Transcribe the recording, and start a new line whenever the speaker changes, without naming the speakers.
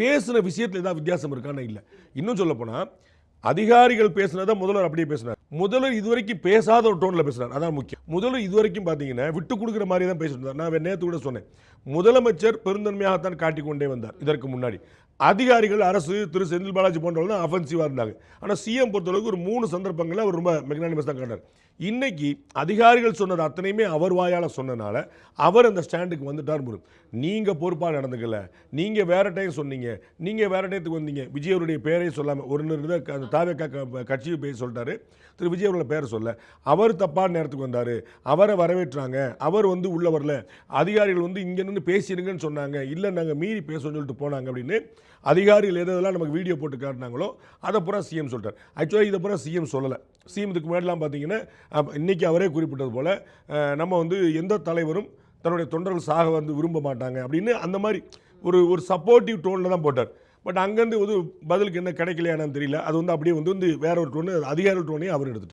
பேசுன விஷயத்துல ஏதாவது வித்தியாசம் இருக்கான்னு இல்லை. இன்னும் சொல்ல போனா அதிகாரிகள் பேசுனதை முதல்வர் அப்படியே பேசினார். முதல்வர் இதுவரைக்கும் பேசாத ஒரு டோன்ல பேசுறார். அதான் முக்கியம். முதல்வர் இதுவரைக்கும் பாத்தீங்கன்னா விட்டு கொடுக்குற மாதிரி தான் பேசிட்டு இருந்தார். நான் நேத்து கூட சொன்னேன், முதலமைச்சர் பெருந்தன்மையாகத்தான் காட்டிக்கொண்டே வந்தார். இதற்கு முன்னாடி அதிகாரிகள், அரசு, திரு செந்தில் பாலாஜி போன்றவர்கள் அஃபென்சிவா இருந்தாங்க. ஆனா சிஎம் பொறுத்தளவுக்கு ஒரு 3 சந்தர்ப்பங்கள்ல அவர் ரொம்ப மெக்னானிமஸ் தான் காட்டார். இன்னைக்கு அதிகாரிகள் சொன்னது அத்தனையுமே அவர் வாயால சொன்னனால அவர் அந்த ஸ்டாண்டுக்கு வந்துட்டார். நீங்க பொறுப்பா நடந்துக்கல, நீங்க வேற டைம் சொன்னீங்க, நீங்க வேற டயத்துக்கு வந்தீங்க. விஜய் அவருடைய பேரை சொல்லாம ஒரு தாவேகா கட்சியை பேர் சொல்லிட்டாரு. திரு விஜய் அவர்களோட பேரை சொல்ல அவர் தப்பான நேரத்துக்கு வந்தாரு. அவரை வரவேற்றாங்க, அவர் உள்ள வரல. அதிகாரிகள் இங்க நின்று பேசிடுங்கன்னு சொன்னாங்க, இல்ல நாங்க மீறி பேசணும்னு சொல்லிட்டு போனாங்க அப்படின்னு அதிகாரிகள் எதெல்லாம் நமக்கு வீடியோ போட்டு காட்டினாங்களோ அதை பூரா சிஎம் சொல்லிட்டார். ஆக்சுவலாக இதை பூரா சிஎம் சொல்லலை. சிஎம் இதுக்கு முன்னாடிலாம் பார்த்தீங்கன்னா இன்னைக்கு அவரே குறிப்பிட்டது போல நம்ம எந்த தலைவரும் தன்னுடைய தொண்டர்கள் சாக விரும்ப மாட்டாங்க அப்படின்னு அந்த மாதிரி ஒரு சப்போர்ட்டிவ் டோனில் தான் போட்டார். பட் அங்கேருந்து பதிலுக்கு என்ன கிடைக்கலையானு தெரியல. அது அப்படியே வேற ஒரு டோனு அதிகாரிகள் டோனையும் அவர் எடுத்துட்டார்.